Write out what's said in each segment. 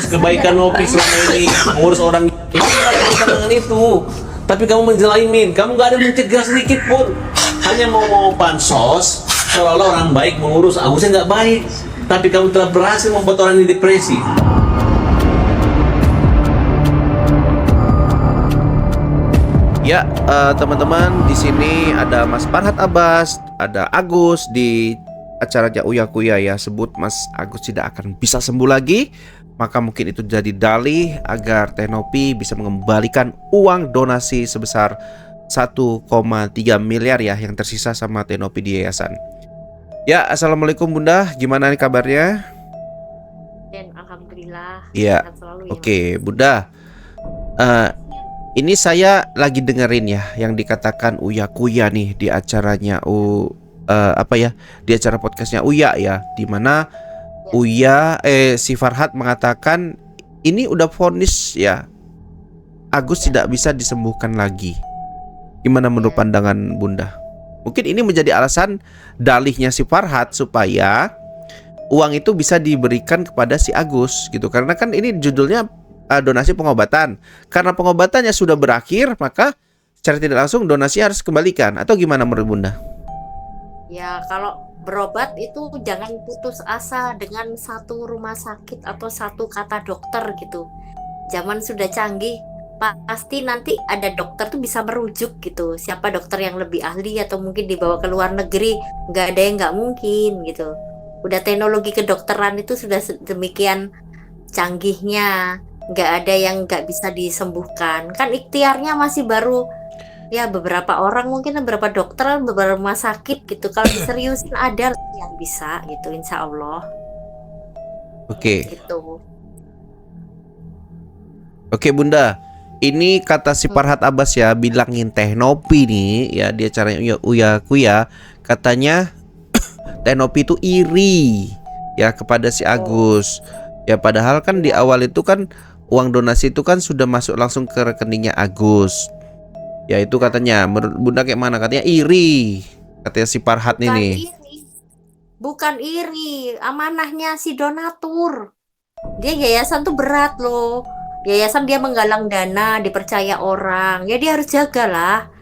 mengurus kebaikan Nopi selama ini, mengurus orang ini nggak ada kaitan dengan itu. Tapi kamu menjelimin, kamu nggak ada mencegah sedikit pun. Hanya mau pansos, seolah-olah orang baik mengurus Agusnya nggak baik. Tapi kamu telah berhasil membuat orang ini depresi. Ya, teman-teman, di sini ada Mas Farhad Abbas, ada Agus di acaranya Uya Kuya ya. Sebut Mas Agus tidak akan bisa sembuh lagi, maka mungkin itu jadi dalih agar Teh Nopi bisa mengembalikan uang donasi sebesar 1,3 miliar ya yang tersisa sama Teh Nopi di yayasan. Ya, assalamualaikum Bunda, gimana nih kabarnya? Dan alhamdulillah. Iya, sehat selalu ya, oke Bunda. Ini saya lagi dengerin ya yang dikatakan Uya Kuya nih di acaranya di acara podcastnya Uya ya, di mana Uya si Farhad mengatakan ini udah vonis ya, Agus tidak bisa disembuhkan lagi. Gimana menurut pandangan Bunda? Mungkin ini menjadi alasan dalihnya si Farhad supaya uang itu bisa diberikan kepada si Agus gitu, karena kan ini judulnya donasi pengobatan. Karena pengobatannya sudah berakhir, maka secara tidak langsung donasi harus kembalikan. Atau gimana menurut Bunda? Ya, kalau berobat itu jangan putus asa dengan satu rumah sakit atau satu kata dokter gitu. Zaman sudah canggih, pasti nanti ada dokter tuh bisa merujuk gitu. Siapa dokter yang lebih ahli atau mungkin dibawa ke luar negeri, nggak ada yang nggak mungkin gitu. Udah teknologi kedokteran itu sudah demikian canggihnya, nggak ada yang nggak bisa disembuhkan. Kan ikhtiarnya masih baru ya, beberapa orang mungkin, beberapa dokter, beberapa rumah sakit gitu. Kalau diseriusin ada yang bisa gitu, insya Allah. Oke. Gitu. Oke Bunda, ini kata si Farhad Abbas ya, bilangin Teh Nopi nih ya, dia caranya Uya Kuya, katanya Teh Nopi itu iri ya kepada si Agus. Ya padahal kan di awal itu kan uang donasi itu kan sudah masuk langsung ke rekeningnya Agus. Ya itu katanya, menurut Bunda kayak mana? Katanya iri, katanya si Farhad Bukan ini. iri. Bukan iri, amanahnya si donatur. Dia yayasan tuh berat loh. Yayasan dia menggalang dana, dipercaya orang. Ya dia harus jagalah.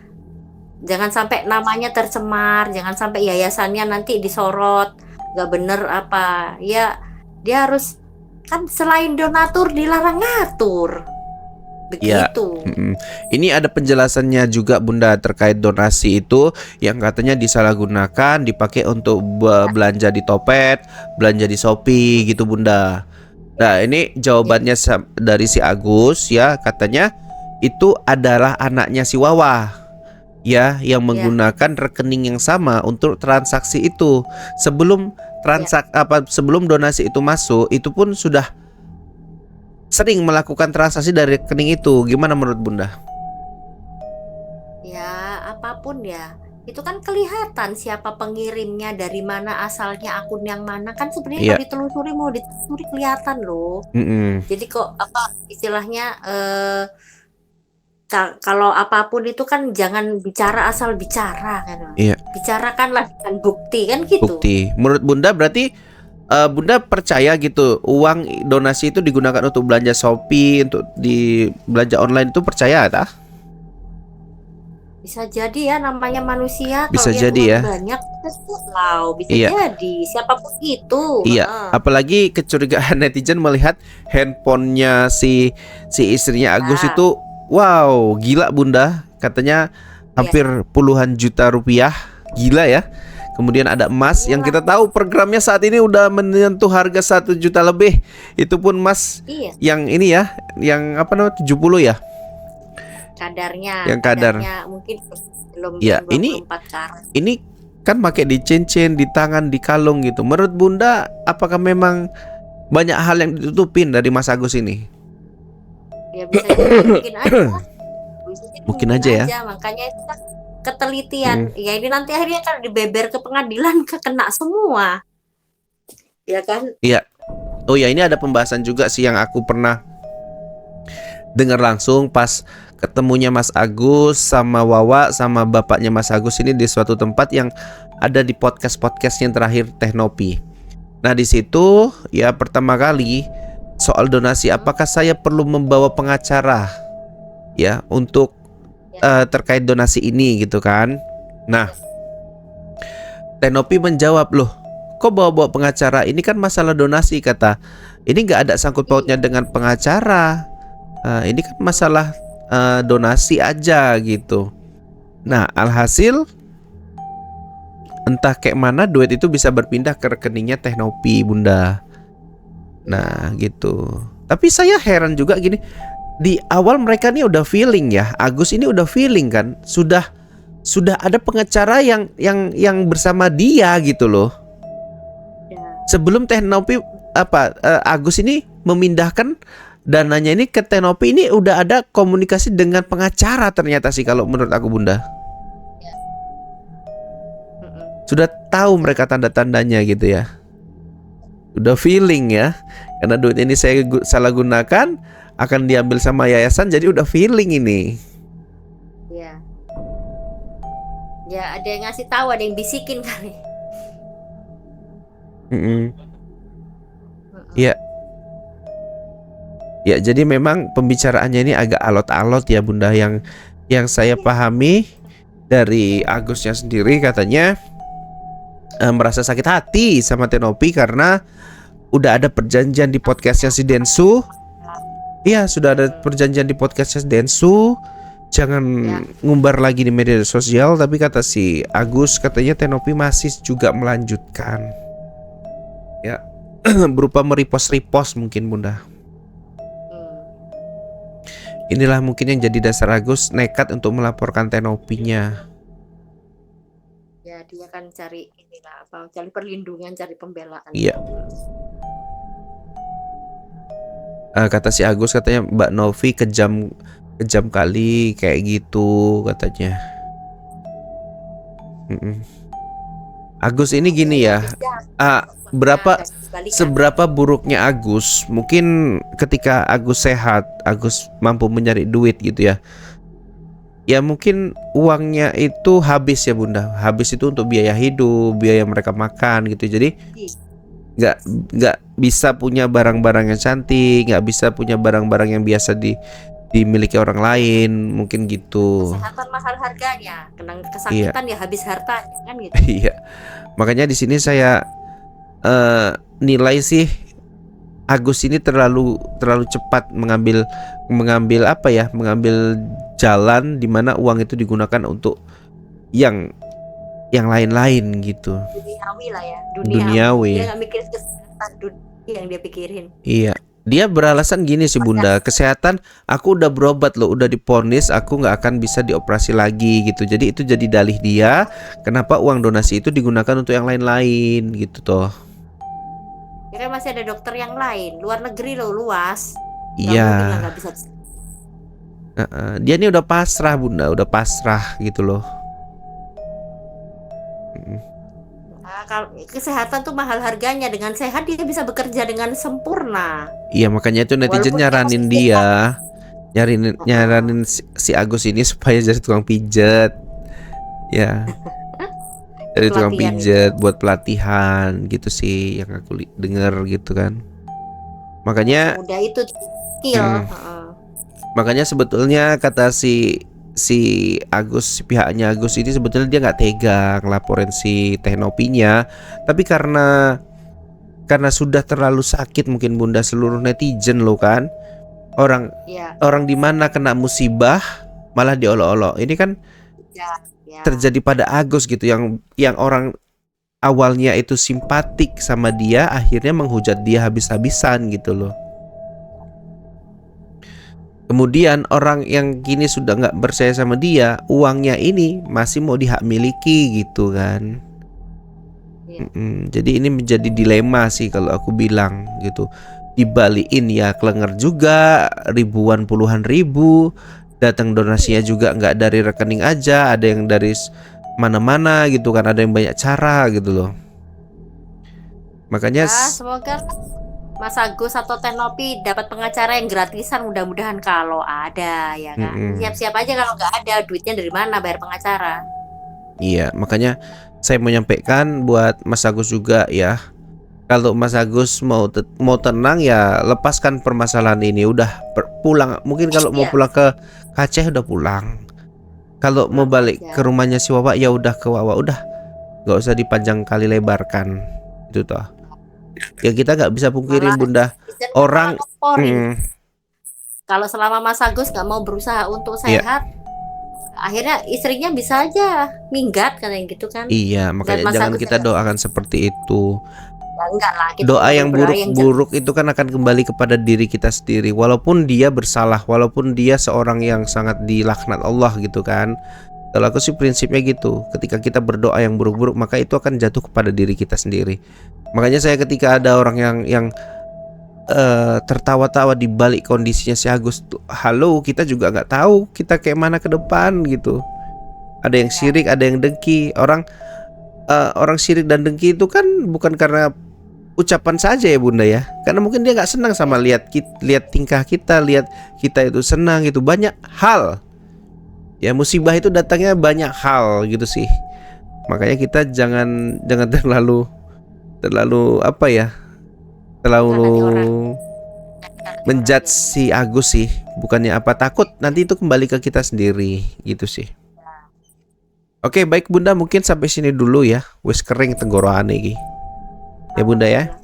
Jangan sampai namanya tercemar, jangan sampai yayasannya nanti disorot, nggak bener apa. Ya dia harus, kan selain donatur dilarang ngatur. Begitu. Ini ada penjelasannya juga Bunda terkait donasi itu yang katanya disalahgunakan, dipakai untuk belanja di Topet, belanja di Shopee gitu Bunda. Nah ini jawabannya dari si Agus ya, katanya itu adalah anaknya si Wawa ya, yang menggunakan rekening yang sama untuk transaksi itu. Sebelum sebelum donasi itu masuk, itu pun sudah sering melakukan transaksi dari rekening itu. Gimana menurut Bunda? Ya apapun ya, itu kan kelihatan siapa pengirimnya, dari mana asalnya, akun yang mana, kan sebenarnya kalau ditelusuri, mau ditelusuri kelihatan loh. Jadi kok apa istilahnya, kalau apapun itu kan jangan bicara asal bicara kan. Bicarakanlah dengan bukti kan gitu. Bukti. Menurut Bunda berarti Bunda percaya gitu uang donasi itu digunakan untuk belanja Shopee, untuk di belanja online itu, percaya tak? Bisa jadi ya, namanya manusia. Bisa kalau jadi uang ya. banyak bisa jadi siapapun itu. Apalagi kecurigaan netizen melihat handphonenya si istrinya Agus itu, wow, gila Bunda. Katanya hampir puluhan juta rupiah, gila ya. Kemudian ada emas yang kita tahu programnya saat ini udah menyentuh harga 1 juta lebih. Itu pun emas yang ini ya, yang apa namanya 70 ya. Kadarnya. Yang kadar. Mungkin belum ya, 24 karat. Ini kan pakai di cincin, di tangan, di kalung gitu. Menurut Bunda, apakah memang banyak hal yang ditutupin dari Mas Agus ini? Ya bisa jadi, mungkin aja. Mungkin aja ya. Makanya itu kan ketelitian. Ya ini nanti akhirnya kan dibeber ke pengadilan, kena semua. Ya kan? Iya. Oh ya, ini ada pembahasan juga sih yang aku pernah dengar langsung pas ketemunya Mas Agus sama Wawa sama bapaknya Mas Agus ini di suatu tempat yang ada di podcast yang terakhir Teh Nopi. Nah di situ ya pertama kali soal donasi, apakah saya perlu membawa pengacara ya untuk terkait donasi ini gitu kan. Nah, Tenopi menjawab, loh kok bawa-bawa pengacara, ini kan masalah donasi, kata. Ini nggak ada sangkut pautnya dengan pengacara. Ini kan masalah donasi aja gitu. Nah, alhasil entah kayak mana duit itu bisa berpindah ke rekeningnya Tenopi, Bunda. Nah, gitu. Tapi saya heran juga gini. Di awal mereka nih udah feeling ya. Agus ini udah feeling kan. Sudah ada pengacara yang bersama dia gitu loh. Sebelum Tenopi Agus ini memindahkan dananya ini ke Tenopi, ini udah ada komunikasi dengan pengacara ternyata sih kalau menurut aku, Bunda. Sudah tahu mereka tanda-tandanya gitu ya. Udah feeling ya. Karena duit ini saya salah gunakan, akan diambil sama yayasan, jadi udah feeling ini. Iya. Ya ada yang ngasih tahu, ada yang bisikin kali. Ya. Ya, jadi memang pembicaraannya ini agak alot-alot ya, Bunda. Yang saya pahami dari Agusnya sendiri, katanya merasa sakit hati sama Tenopi karena udah ada perjanjian di podcastnya si Densu. Iya, sudah ada perjanjian di podcastnya Densu, jangan ngumbar lagi di media sosial. Tapi kata si Agus, katanya Tenopi masih juga melanjutkan. Ya, berupa merepost mungkin, Bunda. Inilah mungkin yang jadi dasar Agus nekat untuk melaporkan Tenopinya. Ya, dia kan cari inilah cari perlindungan, cari pembelaan. Iya. Kata si Agus, katanya Mbak Novi kejam kali kayak gitu katanya. Agus ini gini ya, seberapa buruknya Agus, mungkin ketika Agus sehat, Agus mampu mencari duit gitu ya. Ya mungkin uangnya itu habis ya, Bunda. Habis itu untuk biaya hidup, biaya mereka makan gitu. Jadi nggak bisa punya barang-barang yang cantik, nggak bisa punya barang-barang yang biasa dimiliki orang lain, mungkin gitu. Kesehatan mahal harganya, kena kesakitan ya habis harta kan gitu. Iya, makanya di sini saya nilai sih Agus ini terlalu cepat mengambil jalan di mana uang itu digunakan untuk yang lain-lain gitu. Duniawi lah ya, duniawi. Dia nggak mikir kesehatan dunia yang dia pikirin. Iya, dia beralasan gini sih, Bunda, kesehatan aku udah berobat loh, udah diponis aku nggak akan bisa dioperasi lagi gitu. Jadi itu jadi dalih dia kenapa uang donasi itu digunakan untuk yang lain-lain gitu toh. Kira masih ada dokter yang lain, luar negeri loh, luas. Iya. Nggak bisa. Dia ini udah pasrah, Bunda, udah pasrah gitu loh. Kalau kesehatan tuh mahal harganya, dengan sehat dia bisa bekerja dengan sempurna. Iya, makanya itu netizen nyaranin dia, nyaranin si Agus ini supaya jadi tukang pijet. Ya. Jadi tukang pijet buat pelatihan gitu sih yang aku dengar gitu kan. Makanya udah itu skill. Makanya sebetulnya kata si Agus, pihaknya Agus ini sebetulnya dia nggak tega ngelaporin si Tenopinya, tapi karena sudah terlalu sakit mungkin, Bunda, seluruh netizen lo kan, orang di mana kena musibah malah diolok-olok. Ini kan terjadi pada Agus gitu, yang orang awalnya itu simpatik sama dia akhirnya menghujat dia habis-habisan gitu loh. Kemudian orang yang kini sudah nggak percaya sama dia, uangnya ini masih mau dihak miliki gitu kan. Jadi ini menjadi dilema sih kalau aku bilang gitu. Dibalikin ya kelenger juga, ribuan puluhan ribu. Datang donasinya juga nggak dari rekening aja, ada yang dari mana-mana gitu kan, ada yang banyak cara gitu loh. Makanya semoga Mas Agus atau Tenopi dapat pengacara yang gratisan, mudah-mudahan kalau ada ya kan. Siap-siap aja kalau nggak ada, duitnya dari mana bayar pengacara. Iya, makanya saya mau nyampaikan buat Mas Agus juga ya. Kalau Mas Agus mau tenang ya lepaskan permasalahan ini, udah pulang. Mungkin kalau mau Iya. pulang ke Aceh udah pulang. Kalau mau balik aja. ke rumahnya si Wawa ya udah ke Wawa, udah nggak usah dipanjang kali lebarkan itu toh. Ya kita nggak bisa pungkirin Malah Bunda, istrinya orang malah ngomporin. mm, Kalau selama Mas Agus nggak mau berusaha untuk Iya. sehat, akhirnya istrinya bisa aja minggat kayak gitu kan. iya makanya Mas jangan Agus kita ya, doakan seperti itu. ya enggak lah, kita Doa nggak yang berdoa yang buruk-buruk itu kan akan kembali kepada diri kita sendiri. Walaupun dia bersalah, walaupun dia seorang yang sangat dilaknat Allah gitu kan. Kalau aku sih prinsipnya gitu. Ketika kita berdoa yang buruk-buruk, maka itu akan jatuh kepada diri kita sendiri. Makanya saya ketika ada orang yang tertawa-tawa di balik kondisinya si Agus tuh, halo, kita juga nggak tahu kita kayak mana ke depan gitu. Ada yang sirik, ada yang dengki. Orang sirik dan dengki itu kan bukan karena ucapan saja ya Bunda ya, karena mungkin dia nggak senang sama lihat tingkah kita, lihat kita itu senang gitu. Banyak hal ya, musibah itu datangnya banyak hal gitu sih. Makanya kita jangan terlalu apa ya, terlalu Hati orang. menjudge si Agus sih. Bukannya apa, takut nanti itu kembali ke kita sendiri gitu sih. Oke, baik Bunda, mungkin sampai sini dulu ya. Wes kering tenggorokan iki. Ya Bunda ya.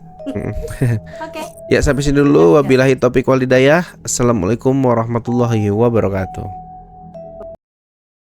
Oke. Ya sampai sini dulu. Wabillahi taufiq wal hidayah. Assalamualaikum warahmatullahi wabarakatuh.